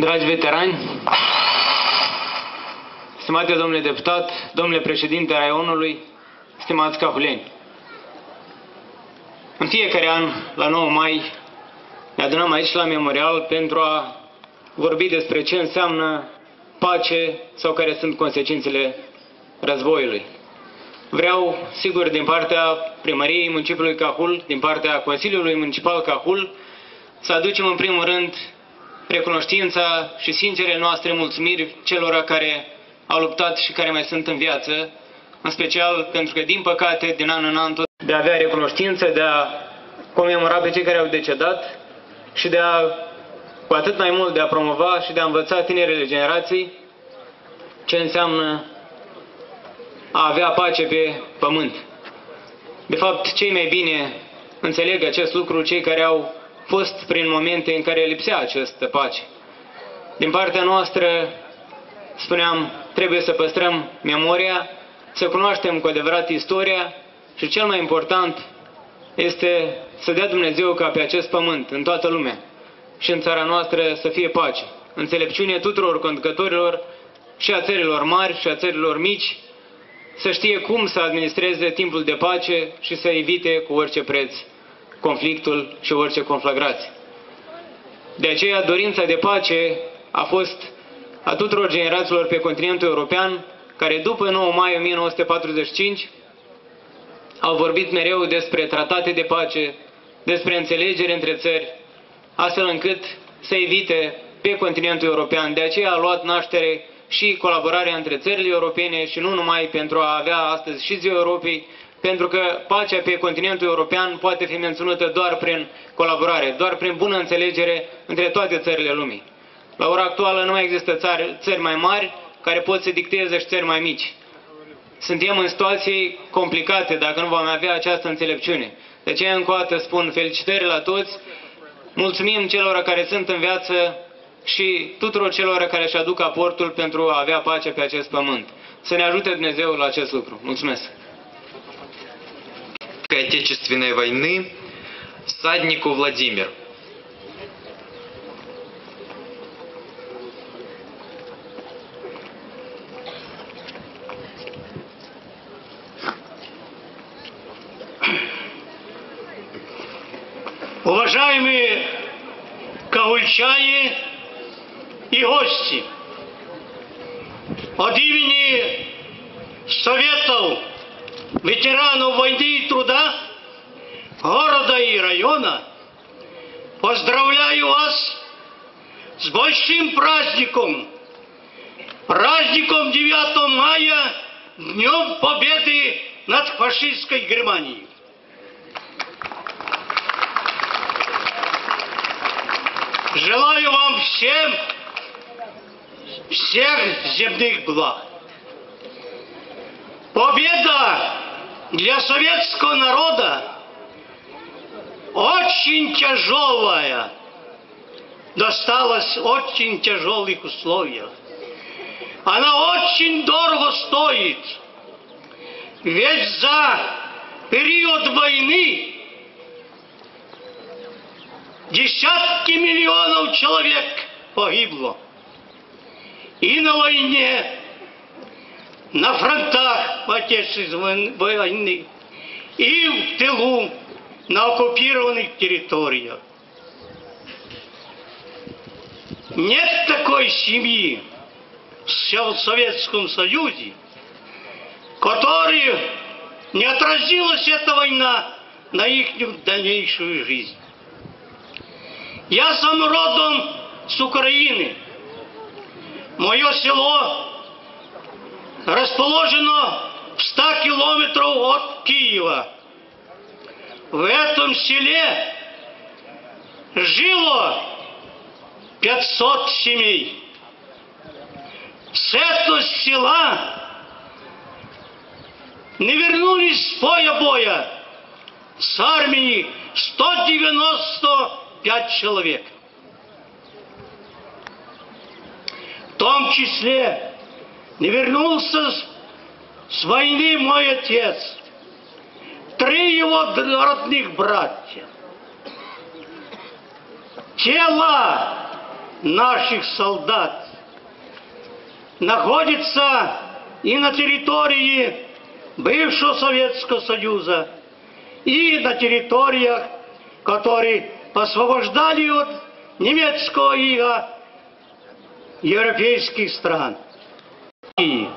Dragi veterani, stimate domnule deputat, domnule președinte al Raionului, stimați cahuleni, în fiecare an, la 9 mai, ne adunăm aici la memorial pentru a vorbi despre ce înseamnă pace sau care sunt consecințele războiului. Vreau, sigur, din partea Primăriei Municipiului Cahul, din partea Consiliului Municipal Cahul, să aducem în primul rând recunoștința și sincerele noastre mulțumiri celor care au luptat și care mai sunt în viață, în special pentru că, din păcate, din an în an, tot de a avea recunoștință, de a comemora pe cei care au decedat și de a, cu atât mai mult, de a promova și de a învăța tinerele generații ce înseamnă a avea pace pe pământ. De fapt, cei mai bine înțeleg acest lucru cei care au fost prin momente în care lipsea această pace. Din partea noastră, spuneam, trebuie să păstrăm memoria, să cunoaștem cu adevărat istoria și cel mai important este să dea Dumnezeu ca pe acest pământ, în toată lumea și în țara noastră să fie pace. Înțelepciune tuturor conducătorilor și a țărilor mari și a țărilor mici, să știe cum să administreze timpul de pace și să evite cu orice preț conflictul și orice conflagrație. De aceea, dorința de pace a fost a tuturor generațiilor pe continentul european, care după 9 mai 1945 au vorbit mereu despre tratate de pace, despre înțelegere între țări, astfel încât să evite pe continentul european. De aceea a luat naștere și colaborarea între țările europene și nu numai pentru a avea astăzi și Ziua Europei, pentru că pacea pe continentul european poate fi menținută doar prin colaborare, doar prin bună înțelegere între toate țările lumii. La ora actuală nu mai există țări mai mari care pot să dicteze și țări mai mici. Suntem în situații complicate dacă nu vom avea această înțelepciune. De aceea încă o dată spun felicitări la toți, mulțumim celor care sunt în viață și tuturor celor care își aduc aportul pentru a avea pace pe acest pământ. Să ne ajute Dumnezeu la acest lucru. Mulțumesc! Отечественной войны всаднику Владимир. Уважаемые кагульчане и гости, от имени Советов ветеранов войны и труда города и района поздравляю вас с большим праздником, праздником 9 мая, Днем Победы над фашистской Германией. Желаю вам всех земных благ. Победа для советского народа очень тяжелая, досталась в очень тяжелых условиях. Она очень дорого стоит, ведь за период войны десятки миллионов человек погибло. И на войне, на фронтах Отечественной войны, и в тылу, на оккупированных территориях. Нет такой семьи в Советском Союзе, которой не отразилась эта война на их дальнейшую жизнь. Я сам родом с Украины. Мое село расположено в 100 километров от Киева. В этом селе жило 500 семей. С этого села не вернулись с поля боя с армии 195 человек. В том числе не вернулся с войны мой отец, 3 его родных братья. Тела наших солдат находится и на территории бывшего Советского Союза, и на территориях, которые освобождали от немецкого ига европейских стран. И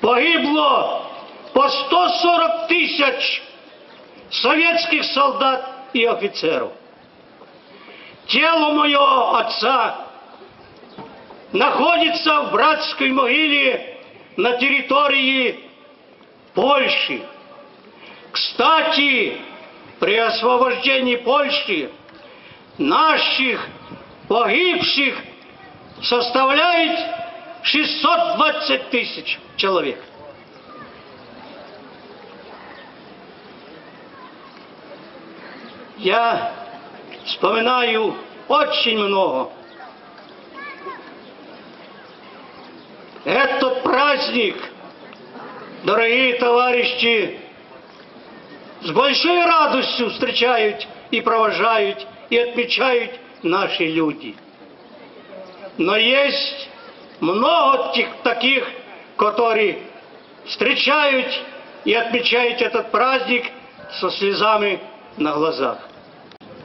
погибло по 140 тысяч советских солдат и офицеров. Тело моего отца находится в братской могиле на территории Польши. Кстати, при освобождении Польши наших погибших составляет 620 тысяч человек. Я вспоминаю очень много. Этот праздник, дорогие товарищи, с большой радостью встречают и провожают, и отмечают наши люди. Но есть много таких, которые встречают и отмечают этот праздник со слезами на глазах.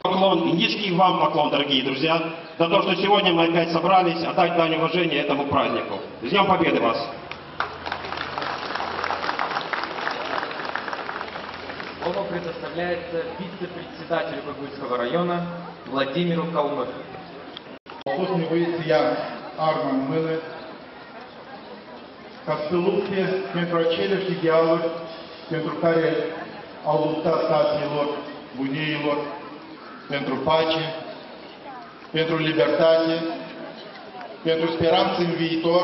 Поклон, и низкий вам поклон, дорогие друзья, за то, что сегодня мы опять собрались отдать дань уважения этому празднику. С Днем Победы вас! Слово предоставляется вице-председателю Кагульского района Владимиру Калмыку. Poslednji voiți ia arma în mână ca să lupte pentru aceleași idealuri pentru care au luptat taților, bunicilor, pentru pace, pentru libertate, pentru speranță în viitor,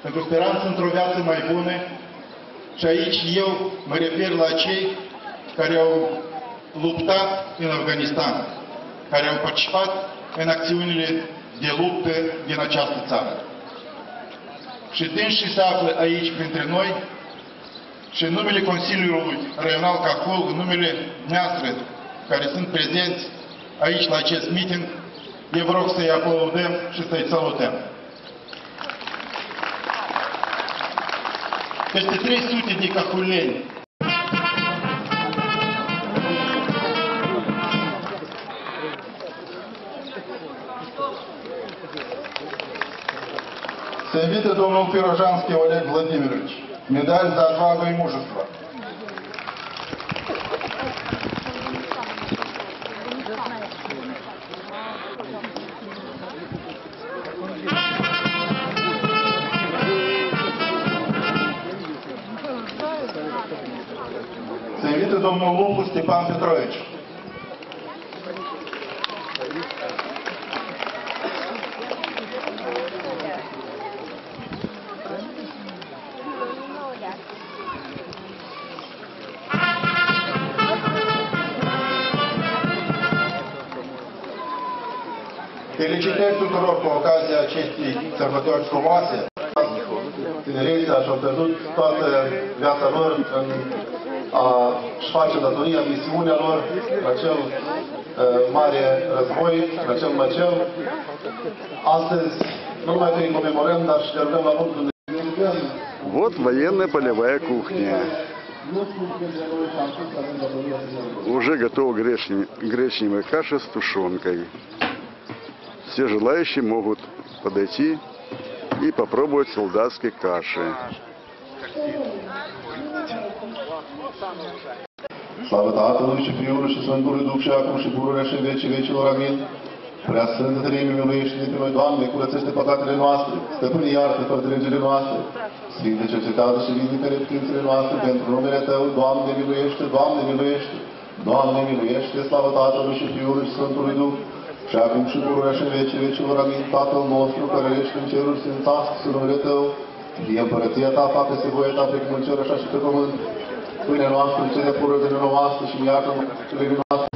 pentru speranță într-o viață mai bună. Și aici eu mă refer la cei care au luptat în Afganistan, care au participat în acțiunile de luptă din această țară. Și dânsii se află aici printre noi și în numele Consiliului Regional Cahul, în numele noastre care sunt prezenți aici la acest meeting, eu vă rog să-i aplaudăm și să-i salutăm. Peste 300 de cahuleni se invită domnul Pirojanski Oleg Vladimirovich, медаль за отвагу и мужество. Se invită domnul Lupu Stepan Petrovici. Felicitări tuturor cu ocazia acestei sărbători frumoase. Tinerii și-au pierdut toată viața lor în a-și face datoria, misiunea lor în acel mare război, în acel măcel. Astăzi nu numai că îi comemorăm, dar și le rugăm la mult Dumnezeu. Вот военная полевая кухня. Уже готова гречневая каша с тушенкой. Все желающие могут подойти и попробовать солдатской каши. Slavă Tatălui și Fiului și Sfântului Duh și acum și pururea și în vecii vecilor. Amin. Prea Sfântă Treime, miluiește-ne pe noi, Doamne, curățește păcatele noastre, stăpâne iartă pătrăgile noastre, Sfinte cercetează și vindică neputințele noastre pentru numele Tău, Doamne miluiește, Doamne miluiește, Doamne miluiește, slavă Tatălui și Fiului și Sfântului Duh, și acum și pururea și în vecii vecilor. Amin. Tatăl nostru, care ești în ceruri, sfințească-se numele Tău, fie împărăția Ta, facă-se voia Ta, precum în cer, așa și pe pământ. Pâinea noastră, cea de pură de noastră și iartă-mă cele noastre.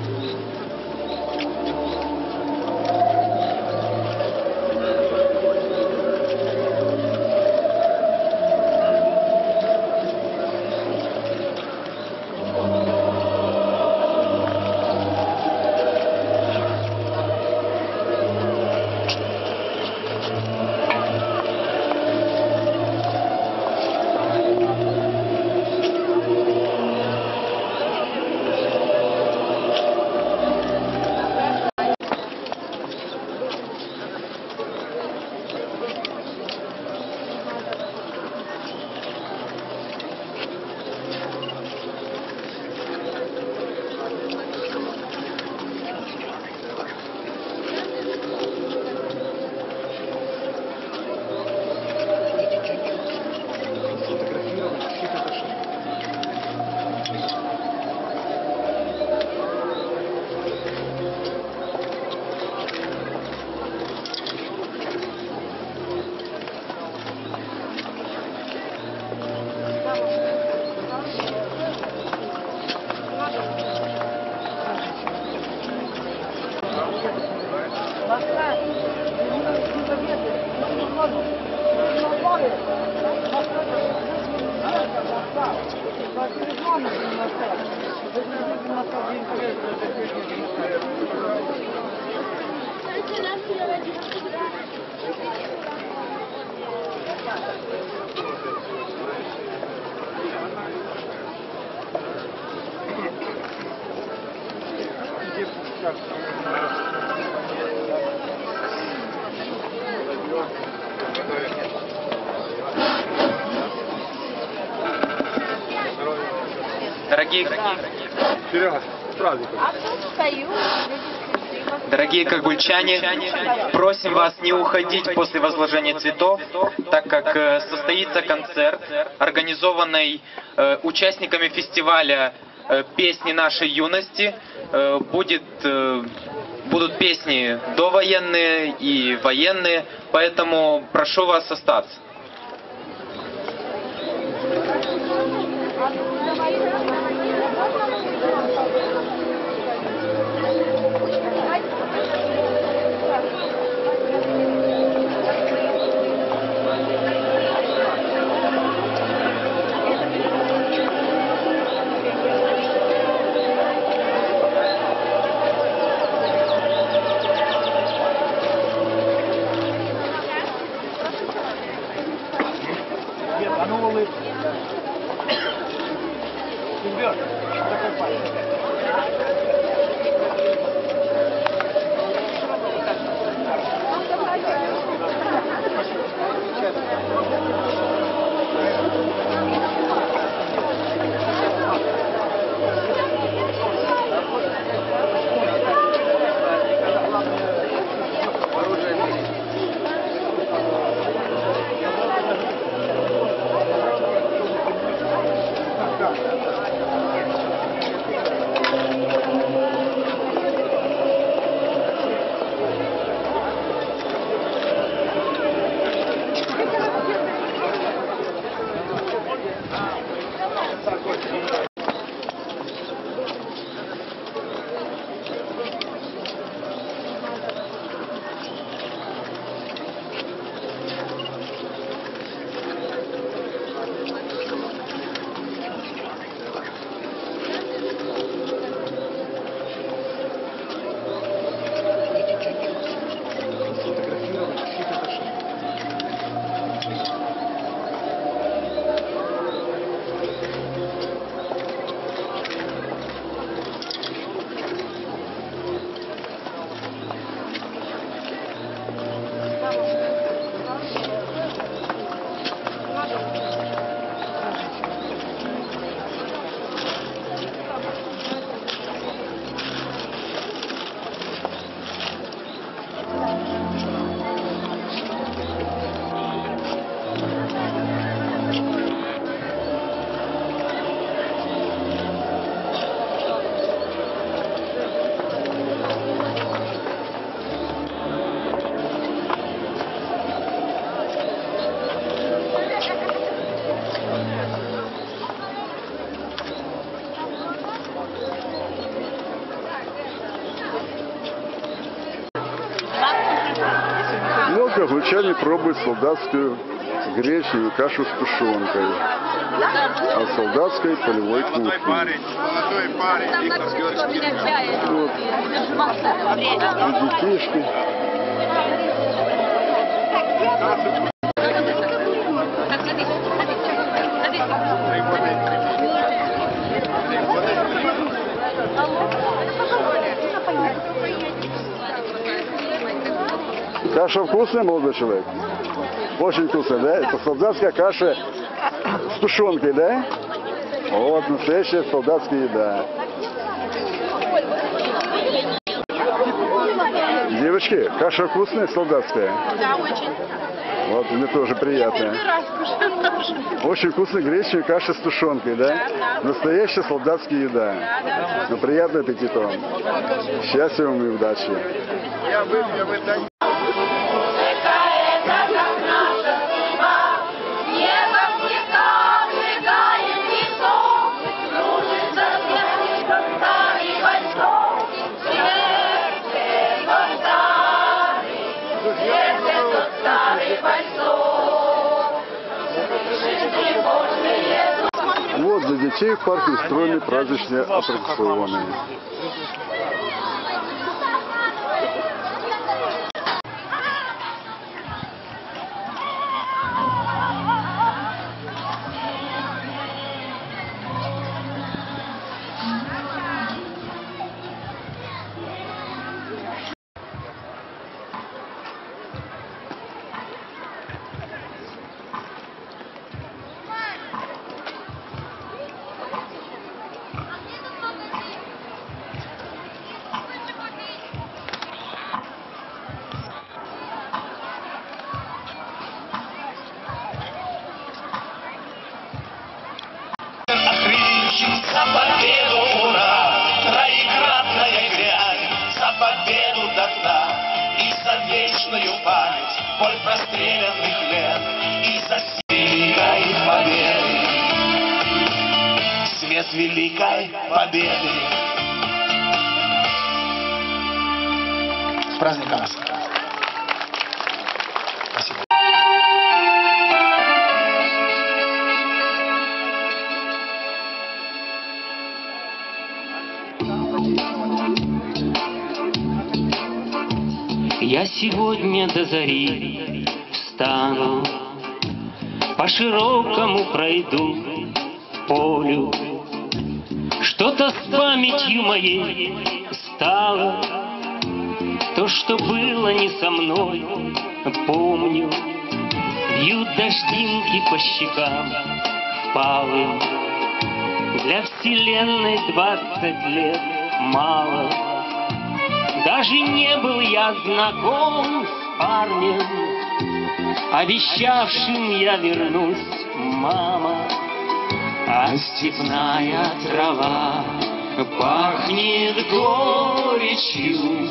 Дорогие кагульчане, просим вас не уходить после возложения цветов, так как состоится концерт, организованный участниками фестиваля «Песни нашей юности». Будут песни довоенные и военные, поэтому прошу вас остаться. Кагульчане пробуют солдатскую гречневую кашу с тушенкой от солдатской полевой кухни. Вот детишки. Каша вкусная, молодой человек? Очень вкусная, да? Это солдатская каша с тушенкой, да? Вот, настоящая солдатская еда. Девочки, каша вкусная, солдатская? Да, очень. Вот, мне тоже приятно. Очень вкусная гречневая каша с тушенкой, да? Настоящая солдатская еда. Ну, приятного аппетита вам. Счастья вам и удачи. Смотрим всего для детей в парке устроены праздничные аттракционы. За победу, ура! Троекратная грязь, за победу до дна, и за вечную память боль простреленных лет, и за великой победы, свет великой победы. С праздником вас! Спасибо. Я сегодня до зари встану, по широкому пройду полю. Что-то с памятью моей стало, то, что было не со мной, помню. Бьют дождинки по щекам впалым, для вселенной 20 лет мало. Даже не был я знаком с парнем, обещавшим я вернусь, мама. А степная трава пахнет горечью,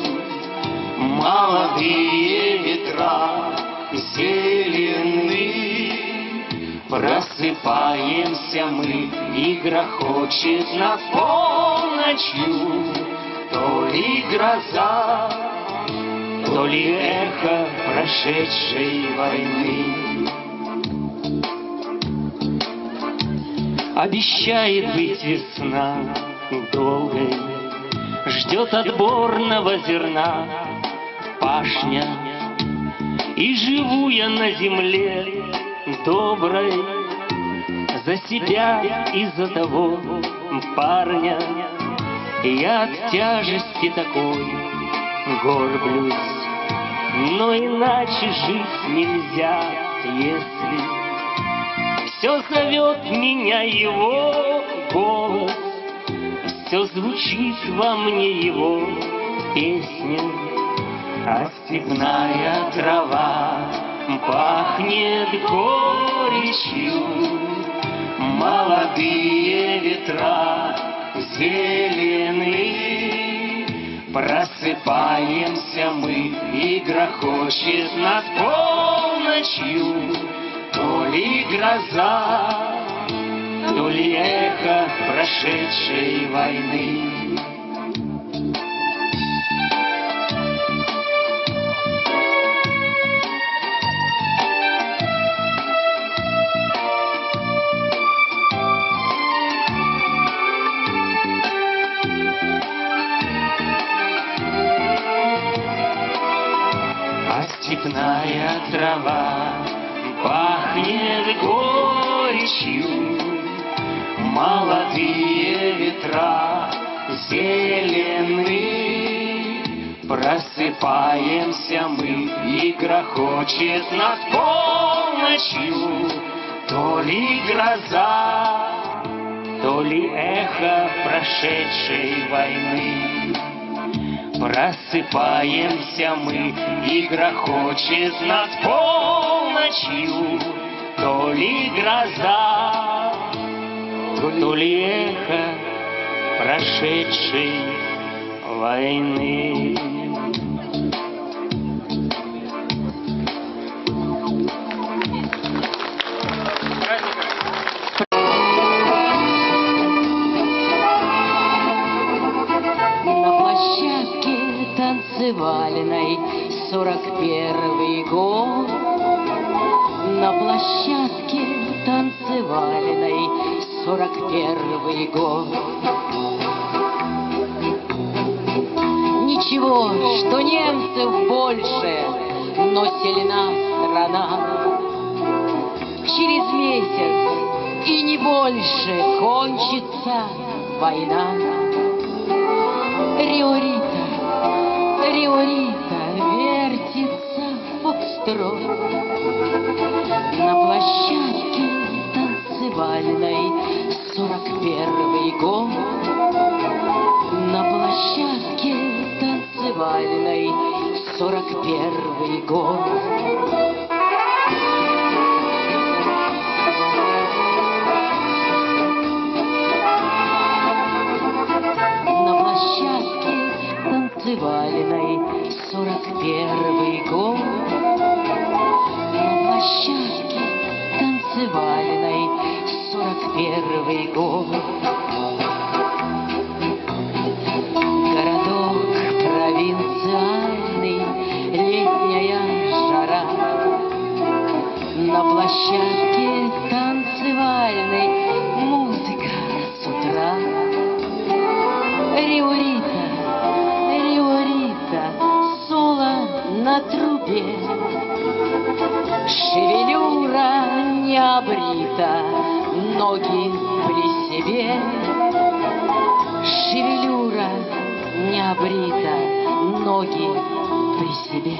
молодые ветра зелены. Просыпаемся мы, и грохочет над полночью то ли гроза, то ли эхо прошедшей войны. Обещает быть весна долгой, ждет отборного зерна пашня. И живу я на земле доброй за себя и за того парня. Я от тяжести такой горблюсь, но иначе жить нельзя, если все зовет меня его голос, все звучит во мне его песня. А степная трава пахнет горечью, молодые ветра зелены. Просыпаемся мы, и грохочет над полночью то ли гроза, то ли эхо прошедшей войны. Степная трава пахнет горечью, молодые ветра зелены. Просыпаемся мы, и грохочет над полночью то ли гроза, то ли эхо прошедшей войны. Просыпаемся мы, и грохочет над полночью то ли гроза, то ли эхо прошедшей войны. Танцевальной 41-й год. На площадке танцевальной 41 год. Ничего, что немцев больше, но сильна страна. Через месяц и не больше кончится война. Риорита, Риорита, вертится фокстрот на площадке танцевальной. 41 год. На площадке танцевальной. 41 год. Танцевальной 41 год. На площадке танцевальной 41 год. Городок провинциальный, летняя жара. На площадке танцевальной музыка с утра. Риорита, Риорита, соло на трубе. Шевелюра не обрита, ноги при себе. Шевелюра не обрита, ноги при себе.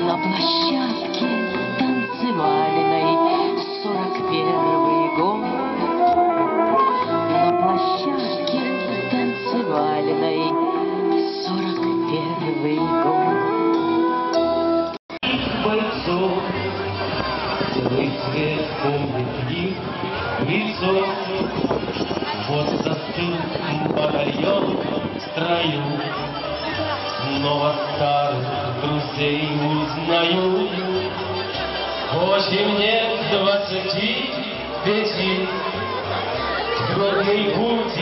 На площадке танцевальной 41 год. На площадке танцевальной 41 год. Бойцов, целый свет помнит их лицо. Вот застыл батальон в строю. Снова старых друзей узнаю. Хоть мне 25, твердый путь